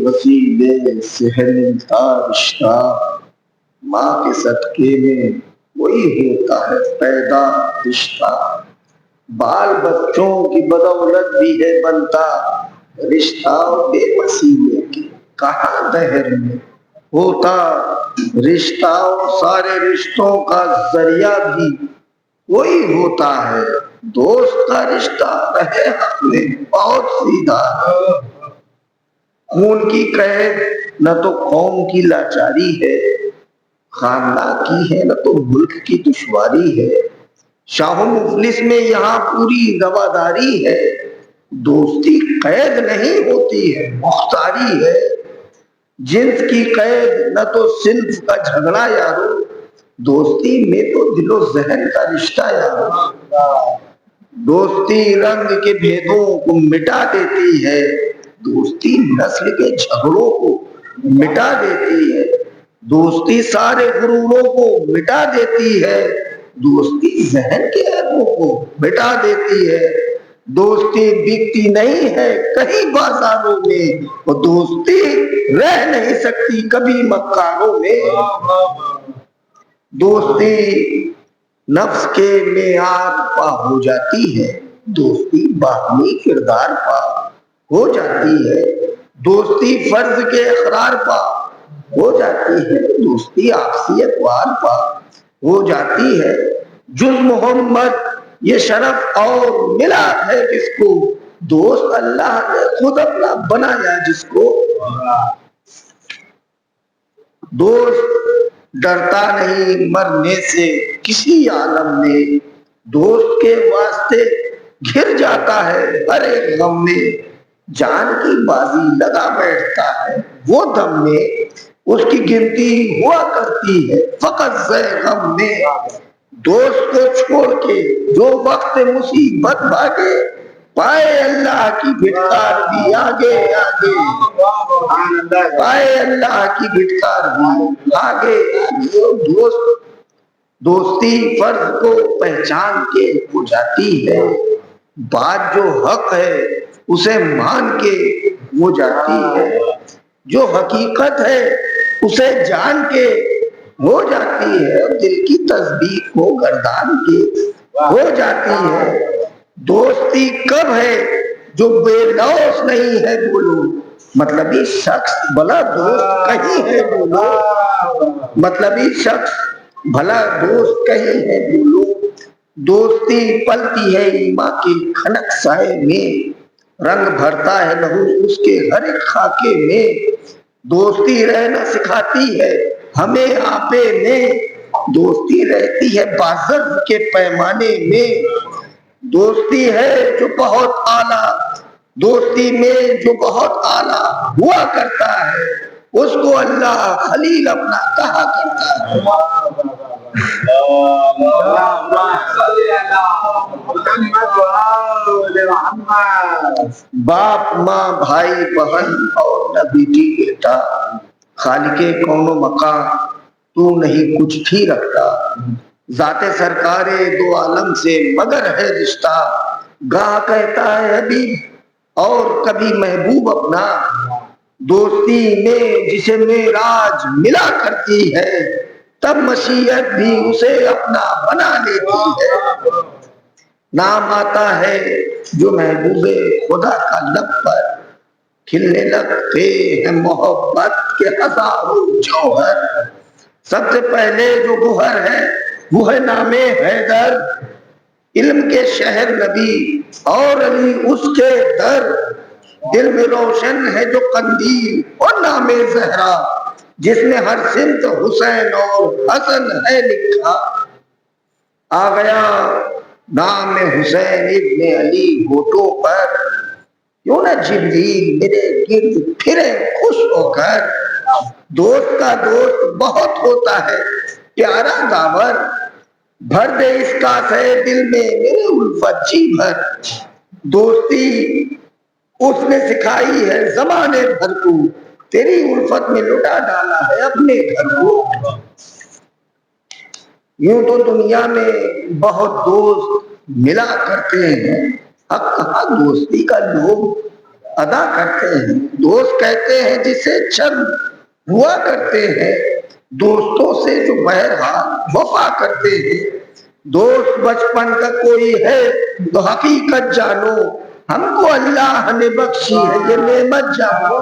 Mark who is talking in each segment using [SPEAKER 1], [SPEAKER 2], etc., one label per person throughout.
[SPEAKER 1] وسیلے سے ہے ملتا رشتہ، ماں کے صدقے میں وہی ہوتا ہے پیدا رشتہ، بال بچوں کی بدولت بھی ہے بنتا رشتہ، بے وسیلے کے کہاں دہر میں ہوتا رشتہ، سارے رشتوں کا ذریعہ بھی وہی ہوتا ہے، دوست کا رشتہ رہے حق میں بہت سیدھا ہے، خون کی قید نہ تو قوم کی لاچاری ہے، خاندان کی ہے نہ تو ملک کی دشواری ہے، شاہ و مفلس میں یہاں پوری رواداری ہے، دوستی قید نہیں ہوتی ہے مختاری ہے، جنس کی قید نہ تو صنف کا جھگڑا یارو، دوستی میں تو دل و ذہن کا رشتہ یارو، دوستی رنگ کے بھیدوں کو مٹا دیتی ہے، دوستی نسل کے جھگڑوں کو مٹا دیتی ہے، دوستی سارے غروروں کو مٹا دیتی ہے، دوستی ذہن کے عیبوں کو مٹا دیتی ہے، دوستی بکتی نہیں ہے کہیں بازاروں میں، اور دوستی رہ نہیں سکتی کبھی مکاروں میں، دوستی نفس کے معیار پا ہو جاتی ہے، دوستی باہمی کردار پا ہو جاتی ہے، دوستی فرض کے اقرار پا ہو جاتی ہے، دوستی آپسی اعتبار پا ہو جاتی ہے، جز محمد یہ شرف اور ملا ہے جس کو، دوست اللہ نے خود اپنا بنایا جس کو، دوست ڈرتا نہیں مرنے سے کسی عالم میں، دوست کے واسطے گھر جاتا ہے ہر ایک غم میں، جان کی بازی لگا بیٹھتا ہے وہ دم میں، اس کی گنتی ہوا کرتی ہے فقط زے غم میں، دوست کو چھوڑ کے جو وقت مصیبت بھاگے، پائے اللہ کی بھٹکار بھی آگے آگے، پائے اللہ کی بھٹکار بھی آگے آگے، دوستی فرض کو پہچان کے ہو جاتی ہے، بات جو حق ہے اسے مان کے ہو جاتی ہے، جو حقیقت ہے اسے جان کے ہو جاتی ہے، دل کی تصدیق کو گردان کے ہو جاتی ہے، دوستی کب ہے جو بے لوث نہیں ہے بولو، مطلبی شخص بھلا دوست کہیں ہے بولو، مطلبی شخص بھلا دوست کہیں ہے بولو، دوستی پلتی ہے ایمان کی کھنک سائے میں، رنگ بھرتا ہے لہو اس کے ہر ایک خاکے میں، دوستی رہنا سکھاتی ہے ہمیں آپے میں، دوستی رہتی ہے بازر کے پیمانے میں، دوستی ہے جو بہت اعلیٰ، دوستی میں جو بہت اعلیٰ ہوا کرتا ہے اس کو اللہ خلیل اپنا کہا کرتا ہے۔ باپ ماں بھائی بہن اور نہ بیٹی بیٹا، خالق کون و مقام تو نہیں کچھ بھی رکھتا، ذات سرکار دو عالم سے مگر ہے رشتہ، گاہ کہتا ہے حبیب اور کبھی محبوب اپنا، دوستی میں جسے معراج ملا کرتی ہے تب مشیت بھی اسے اپنا بنا لیتی ہے، نام آتا ہے جو محبوب خدا کا لب پر، کھلنے لگتے ہیں محبت کے ہزاروں جوہر، سب سے پہلے جو گوہر ہے وہ ہے نام حیدر، علم کے شہر نبی اور علی اس کے در، دل میں روشن ہے جو قندیل اور نام زہرا، جس میں ہر سمت حسین اور حسن ہے لکھا، آ گیا نام حسین ابن علی ہونٹوں پر، کیوں نہ جبریل میرے گرد پھرے خوش ہو کر، دوست کا دوست بہت ہوتا ہے پیارا داور، بھر دے اس کاسے دل میں میرے الفت جی بھر، دوستی اس نے سکھائی ہے زمانے بھر کو، تیری الفت میں لٹا ڈالا ہے اپنے گھر کو، یوں تو دنیا میں بہت دوست ملا کرتے ہیں، اب کہاں دوستی کا لوگ ادا کرتے ہیں۔ دوست کہتے ہیں جسے چند ہوا کرتے ہیں، دوستوں سے جو بہرحال وفا کرتے ہیں۔ دوست بچپن کا کوئی ہے تو حقیقت جانو، ہم کو اللہ نے بخشی ہے یہ نعمت جانو۔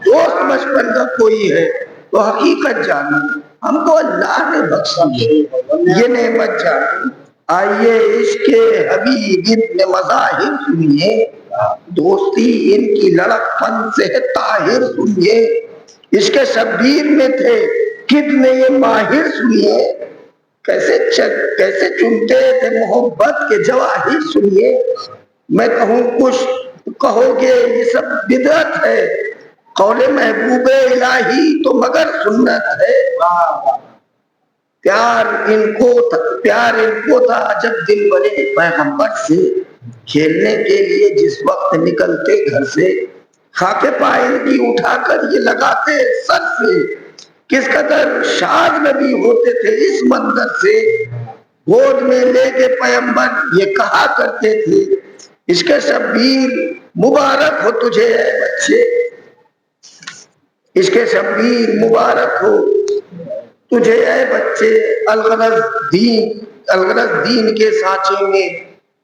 [SPEAKER 1] دوست بچپن کا کوئی ہے تو حقیقت جانو، ہم کو اللہ نے بخشی ہے یہ نعمت جانو۔ آئیے عشق حبیب ابن مظاہر سنیے، دوستی ان کی لڑک پن سے ہے طاہر سنیے۔ عشق شبیر میں تھے کتنے یہ ماہر سنیے، کیسے چنتے تھے محبت کے جواہر سنیے۔ میں کہوں کچھ کہو گے یہ سب بدعت ہے، قول محبوب الہی تو مگر سنت ہے۔ پیار ان کو تھا جب دل بنے پیغمبر سے، کھیلنے کے لیے جس وقت نکلتے گھر سے، خاک پائل کی اٹھا کر یہ لگاتے سر سے۔ کس قدر شاد نبی ہوتے تھے اس منظر سے، گود میں لے کے پیغمبر یہ کہا کرتے تھے، عشق شبیر مبارک ہو تجھے اے بچے، عشق شبیر مبارک ہو تجھے اے بچے۔ الغرض دین کے سانچے میں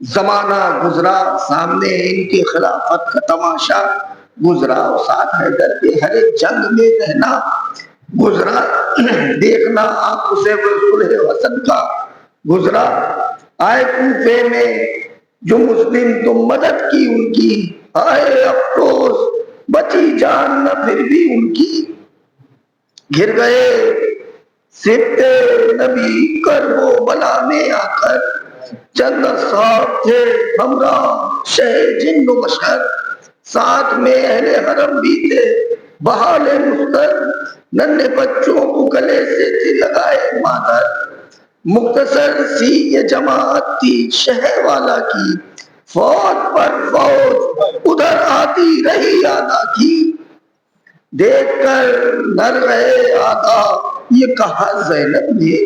[SPEAKER 1] زمانہ گزرا، سامنے ان کی خلافت کا تماشا گزرا، ساتھ حیدر کے ہر ایک جنگ میں رہنا گزرا، دیکھنا آنکھوں سے صلح حسن کا گزرا۔ آئے کوفے میں جو مسلم تو مدد کی ان کی، آئے افسوس بچی جان نہ پھر بھی ان کی۔ گر گئے سبتے نبی کرب و بلا میں آ کر، چند صاحب تھے ہمراہ شہ جن و بشر، ساتھ میں اہل حرم بھی تھے بحال مستر، ننھے بچوں کو گلے سے تھی لگائے مادر۔ مختصر سی یہ جماعت تھی شہر والا کی، فوج پر فوج ادھر آتی رہی آدھا کی۔ دیکھ کر نر رہے آدھا یہ کہا زینب نے،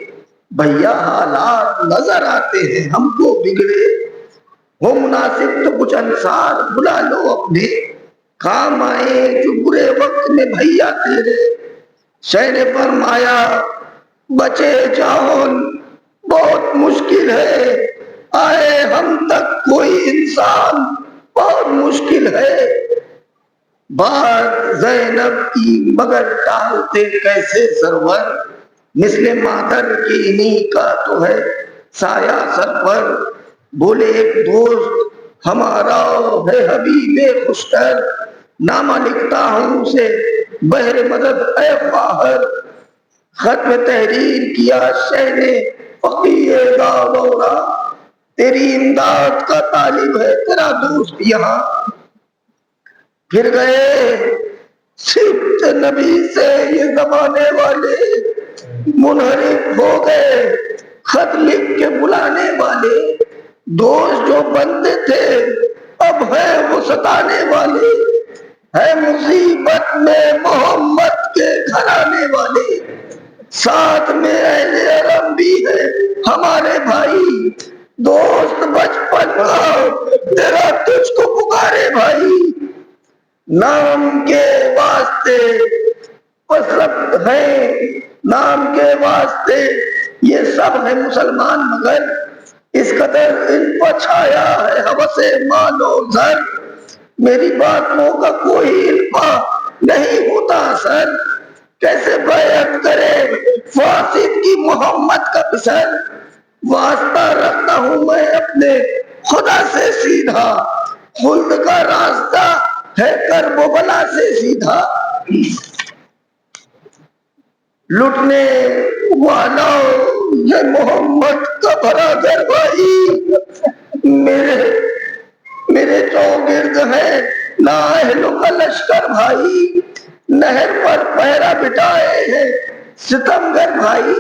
[SPEAKER 1] بھیا حالات نظر آتے ہیں ہم کو بگڑے، ہو مناسب تو کچھ انصار بلا لو اپنے، کام آئے جو برے وقت میں بھیا تیرے۔ شہ نے فرمایا بچے جان بہت مشکل ہے، آئے ہم تک کوئی انسان بہت مشکل ہے۔ بات زینب کی مگر ٹالتے کیسے سرور، مثل مادر کی انہی کا تو ہے سایہ سر پر۔ بولے ایک دوست ہمارا ہے حبیب خوشتر، نامہ لکھتا ہوں اسے بہر مدد اے خواہر۔ خط میں تحریر کیا شہ نے فقیہ داورا، تیری امداد کا طالب ہے تیرا دوست یہاں۔ پھر گئے سبت نبی سے یہ زمانے والے، منحرف ہو گئے خط لکھ کے بلانے والے، دوست جو بنتے تھے اب ہے وہ ستانے والے، ہے مصیبت میں محمد کے گھرانے والے، ساتھ میں اہل حرم بھی ہے ہمارے بھائی، دوست بچپن کا تیرا تجھ کو پکارے بھائی۔ نام کے واسطے پسرت ہے، نام کے واسطے یہ سب ہے مسلمان، مگر اس قدر ان پر چھایا ہے ہوس مال و زر، میری باتوں کا کوئی علفا نہیں ہوتا اثر، کیسے بیعت کرے فاسد کی محمد کا پسر۔ واسطہ رکھتا ہوں میں اپنے خدا سے سیدھا، خلد کا راستہ ہے کرب و بلا سے سیدھا۔ لٹنے والا یہ محمد کا برادر بھائی، میرے چوگرد ہے نااہلوں کا لشکر بھائی، نہر پر پہرا بٹھائے ہیں ستمگر بھائی،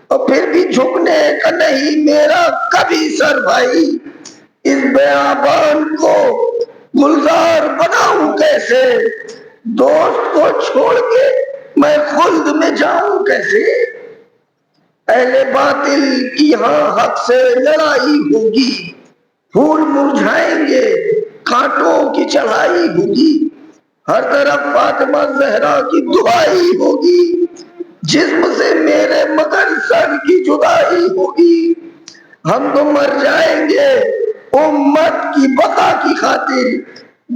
[SPEAKER 1] اور پھر بھی جھکنے کا نہیں میرا کبھی سر بھائی۔ اس بیابان کو گلزار بناؤں کیسے، دوست کو چھوڑ کے میں خلد میں جاؤں کیسے۔ اہل باطل کی یہاں حق سے لڑائی ہوگی، پھول مرجھائیں گے کانٹوں کی چڑھائی ہوگی، ہر طرف فاطمہ زہرا کی دعائی ہوگی، جسم سے میرے مگر سر کی جدائی ہوگی۔ ہم تو مر جائیں گے امت کی بقا کی خاطر،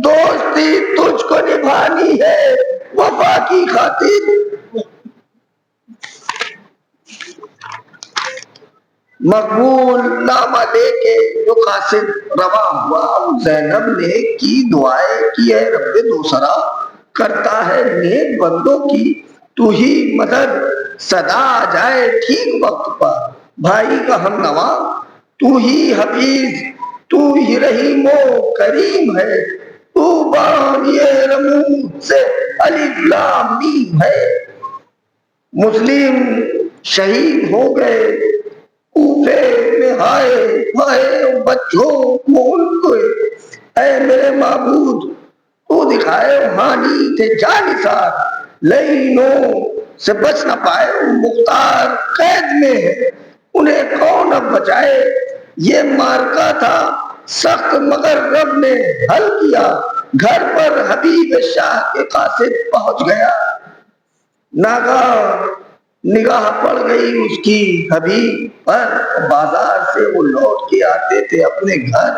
[SPEAKER 1] دوستی تجھ کو نبھانی ہے وفا کی خاطر۔ مقبول نامہ لے کے جو قاصد رواں ہوا، زینب نے کی دعائیں کی ہے رب دوسرا، کرتا ہے نیک بندوں کی تو ہی مدد، صدا آ جائے ٹھیک وقت پر بھائی کا ہم نوا، تو ہی حفیظ تو ہی رحیم و کریم ہے، تو بانی رموز سے الف لام میم ہے۔ مسلم شہید ہو گئے کوفے میں، ہائے ہائے بچوں مول کوئے، اے میرے معبود تو دکھائے ہانی تھے جانثار، لعینوں سے بچ نہ پائے مختار قید میں ہے، انہیں کون اب بچائے، یہ مارکا تھا سخت مگر رب نے حل کیا، گھر پر حبیب شاہ کے قاصد پہنچ گیا۔ ناگہاں نگاہ پڑ گئی اس کی حبیب پر، بازار سے وہ لوٹ کے آتے تھے اپنے گھر،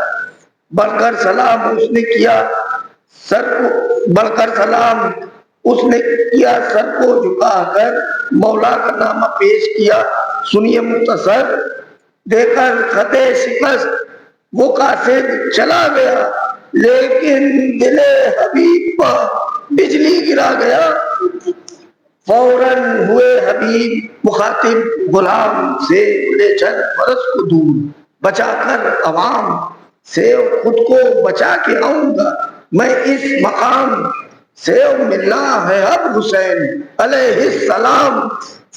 [SPEAKER 1] بڑھ کر سلام اس نے کیا سر کو، بڑھ کر سلام اس نے کیا سر کو جھکا کر، مولا کا نامہ پیش کیا سنیے مختصر، دے کر خط شکست وہ قاصد چلا گیا، لیکن دل حبیب پر بجلی گرا گیا۔ فوراً ہوئے حبیب مخاطب غلام سے، لے چل فرس کو دور بچا کر عوام سے، خود کو بچا کے آؤں گا میں اس مقام سے، ملنا ہے اب حسین علیہ السلام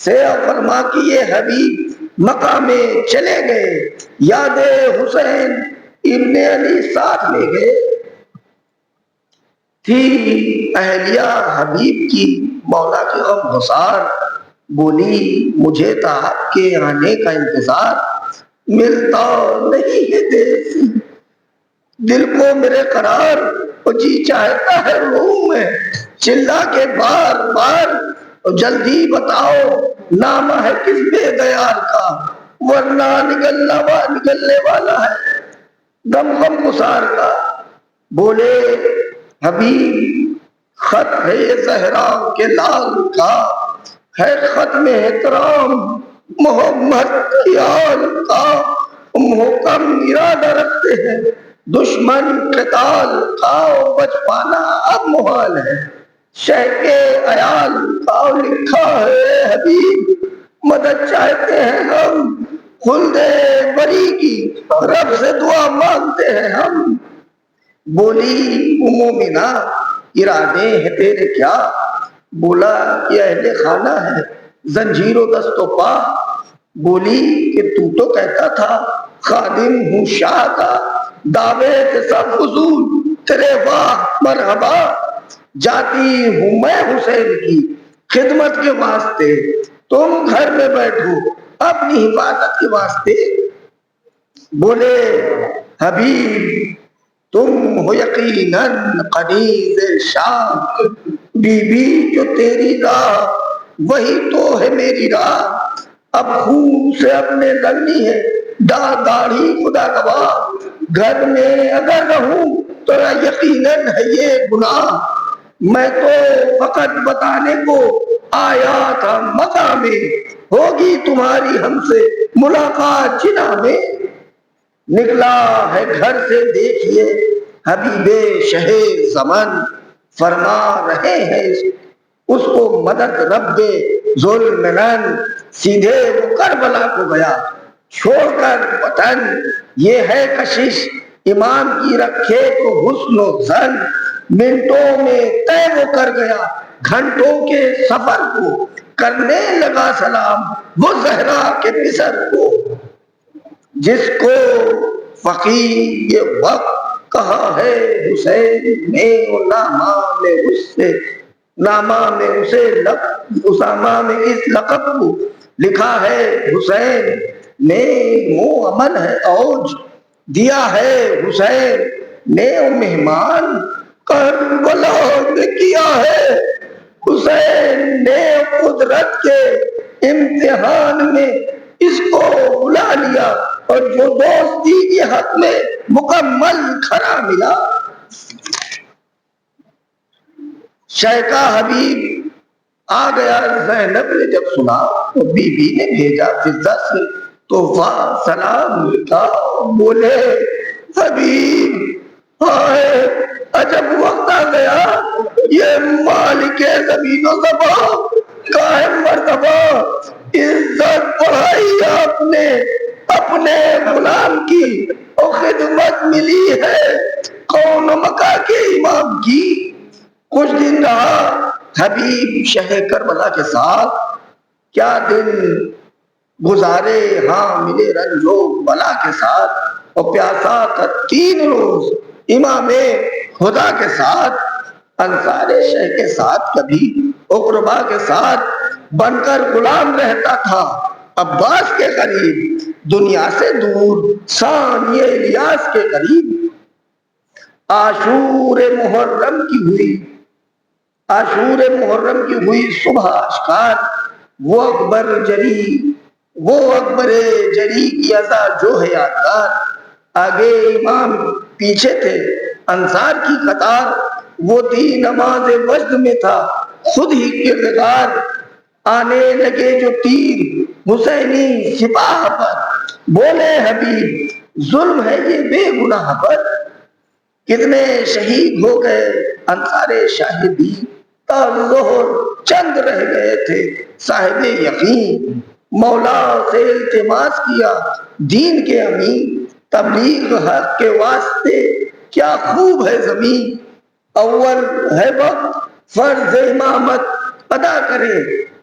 [SPEAKER 1] سے، فرما کہ یہ حبیب مکہ میں چلے گئے، یاد حسین ابن علی ساتھ لے گئے۔ تھی اہلیہ حبیب کی مولا کی غم گسار، بولی مجھے تھا آپ کے آنے کا انتظار، ملتا نہیں ہے دیسی دل کو میرے قرار، اور جی چاہتا ہے روح میں چلا کے بار بار، جلدی بتاؤ نامہ ہے کس بے دیار کا، ورنہ نکلنے والا ہے دم غم گسار کا۔ بولے حبیب خط ہے یہ زہرا کے لال کا، ہے ختم احترام محمد خیال کا، محکم ارادہ رکھتے ہیں دشمن قتال کا، بچ پانا اب محال ہے شہ کے عیال کا، لکھا ہے حبیب مدد چاہتے ہیں ہم خلد بری کی، رب سے دعا مانگتے ہیں ہم۔ بولی مومنہ ارادے ہیں تیرے کیا، بولا کہ اہل خانہ ہے زنجیر و دست و پا، بولی کہ تو تو کہتا تھا خادم ہوں شاہ کا، دعوے تھے سب فضول تیرے واہ مرحبا، جاتی ہوں میں حسین کی خدمت کے واسطے، تم گھر میں بیٹھو اپنی حفاظت کے واسطے۔ بولے حبیب تم ہو یقیناً قنیز شام، بی بی جو تیری راہ وہی تو ہے میری راہ، اب خون سے اپنے لگنی ہے داڑھی خدا گواہ، گھر میں اگر رہوں تو یقیناً ہے یہ گناہ، میں تو فقط بتانے کو آیا تھا مکہ میں، ہوگی تمہاری ہم سے ملاقات جنا میں۔ نکلا ہے گھر سے دیکھیے حبیب شہ زمن، فرما رہے ہیں اس کو مدد رب ذوالمنن، سیدھے وہ کربلا کو گیا چھوڑ کر وطن، یہ ہے کشش امام کی رکھے تو حسن و زن، منٹوں میں طے وہ کر گیا گھنٹوں کے سفر کو، کرنے لگا سلام وہ زہرا کے پسر کو، جس کو فقیر یہ وقت کہا ہے حسین نے، نامہ میں اسے اسامہ میں اس لقب کو لکھا ہے حسین نے، منہ امن ہے اوج دیا ہے حسین نیو مہمان کربلا میں کیا ہے، حسین نے قدرت کے امتحان میں اس کو بلا لیا اور جو دوستی کے حق میں مکمل کھرا ملا۔ شیخا حبیب آ گیا، زینب نے جب سنا تو بی بی نے بھیجا فضہ سے تحفہ سلام لکھا، بولے حبیب آئے عجب وقت آ گیا، یہ مالک زمین و زمان قائم مرتبہ عزت بڑھائی آپ نے، اپنے غلام کی اور خدمت ملی ہے کون مکہ کے امام کی۔ کچھ دن رہا حبیب شہ کربلا کے ساتھ، کیا دن گزارے ہاں ملے رنج و بلا کے ساتھ، اور پیاسا تھا 3 روز امام خدا کے ساتھ، انصار شہ کے ساتھ کبھی اقربا کے ساتھ بن کر غلام رہتا تھا عباس کے قریب، دنیا سے دور ثانی الیاس کے قریب۔ عاشور محرم کی ہوئی صبح اشکار، وہ اکبر جری کی ازا جو ہے یادگار، آگے امام پیچھے تھے انصار کی قطار، وہ تھی نماز وجد میں تھا خود ہی کردگار، آنے لگے جو تیر حسینی سپاہ پر، بولے حبیب ظلم ہے یہ بے گناہ پر، کتنے شہید ہو گئے انصار شاہدی، تا ظہر چند رہ گئے تھے صاحب یقین، مولا سے التماس کیا دین کے امین، تبلیغ حق کے واسطے کیا خوب ہے زمین، اول ہے وقت فرض امامت ادا کرے،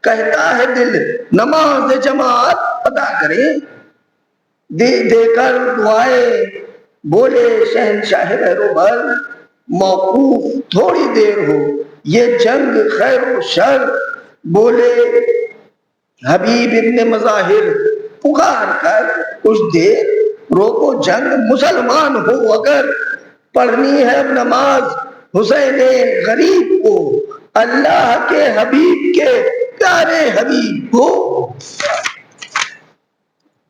[SPEAKER 1] کہتا ہے دل نماز جماعت ادا کرے، دے کر دعائے بولے شہنشاہ بہروبر، موقوف تھوڑی دیر ہو یہ جنگ خیر و شر، بولے حبیب ابن مظاہر پکار کر کچھ دیر روکو جنگ، مسلمان ہو اگر پڑھنی ہے نماز حسین غریب کو، اللہ کے حبیب کے پیارے حبیب کو۔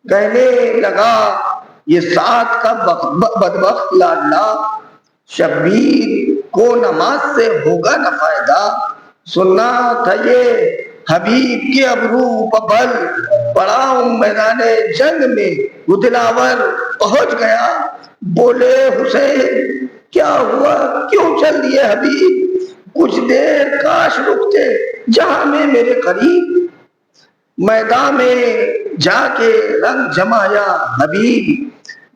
[SPEAKER 1] کہنے لگا یہ ساتھ کا بدبخت لاڈلا، شبیر کو نماز سے ہوگا نہ فائدہ، سننا تھا یہ حبیب کے ابرو پبل، پڑا میدان جنگ میں وہ دلاور پہنچ گیا، بولے حسین کیا ہوا کیوں چل دیے حبیب، کچھ دیر کاش رکتے جہاں میں میرے قریب، میدان میں جا کے رنگ جمایا حبیب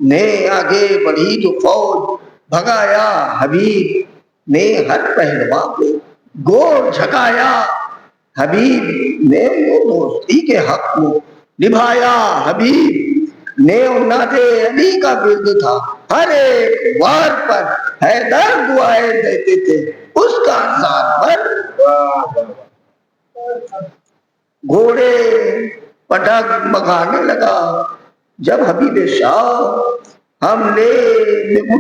[SPEAKER 1] نے، آگے بڑھی جو فوج بھگایا حبیب نے، ہر پہلوان کو گور جھکایا حبیب نے، وہ دوستی کے حق کو نبھایا حبیب نے، ناد علی کا ورد تھا ہر ایک وار پر، حیدر دعائیں دیتے تھے اس کا ذات پر، گھوڑے پٹک بگانے لگا جب حبیب شاہ، حملے وہ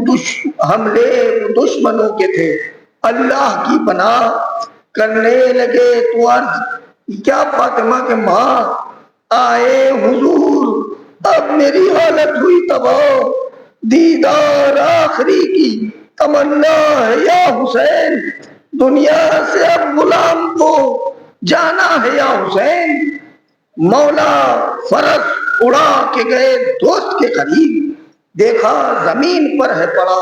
[SPEAKER 1] دشمنوں کے تھے اللہ کی پناہ، کرنے لگے تو عرض کیا فاطمہ کے ماں آئے حضور، اب میری حالت ہوئی تباہ، دیدار آخری کی تمنا ہے یا حسین، دنیا سے اب غلام کو جانا ہے یا حسین، مولا فرس اڑا کے گئے دوست کے قریب، دیکھا زمین پر ہے پڑا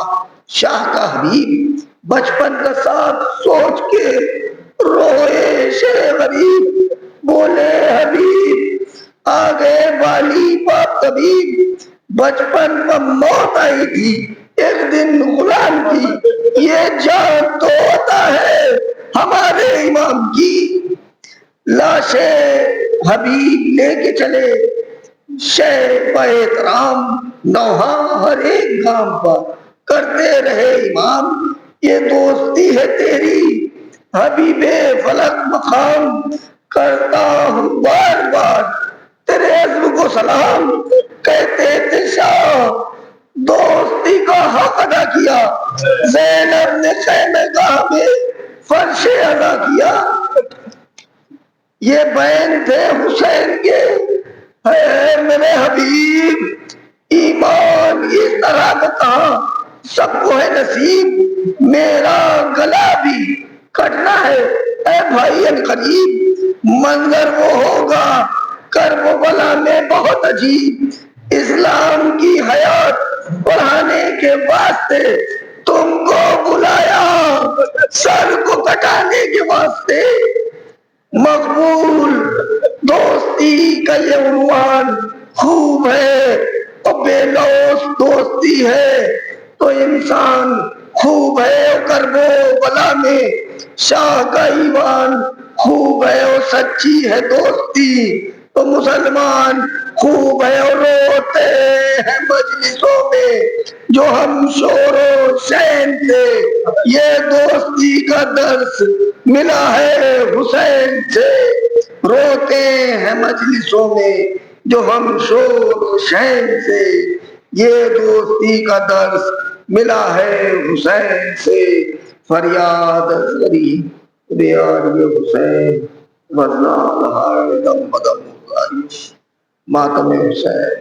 [SPEAKER 1] شاہ کا حبیب، بچپن کا ساتھ سوچ کے روئے شہ غریب، بولے حبیب آگے والی باپ طبیب، بچپن میں موت آئی تھی ایک دن غلام کی، یہ جان تو ہوتا ہے ہمارے امام کی، لاشیں حبیب لے کے چلے شہ پہ احترام، نوحہ ہر ایک گام پر کرتے رہے امام، یہ دوستی ہے تیری حبیب فلک مقام، کرتا ہوں بار بار تیرے عزم کو سلام، کہتے تھے شاہ دوستی کا حق ادا کیا، زینب نے خیمے گاہ میں فرش ادا کیا، یہ بین تھے حسین کے، اے میرے حبیب ایمان اس طرح کا کہاں سب کو ہے نصیب، میرا گلا بھی کٹنا ہے اے بھائی قریب، منظر وہ ہوگا کربلا میں بہت عجیب، اسلام کی حیات بڑھانے کے واسطے تم کو بلایا، سر کو کٹانے کے واسطے مقبول، دوستی کا یہ عنوان خوب ہے، اور بے لوث دوستی ہے تو انسان خوب ہے، کربو بلا میں شاہ کا ایوان خوب ہے اور سچی ہے دوستی تو مسلمان خوب ہے، اور روتے ہیں مجلسوں میں جو ہم شور و شین تھے، یہ دوستی کا درس ملا ہے حسین سے، روتے ہیں مجلسوں میں جو ہم شور و شین سے، یہ دوستی کا درس ملا ہے حسین سے، فریاد اصغری بیاد حسین وزنا لہائے دم بدم ماتم حسین۔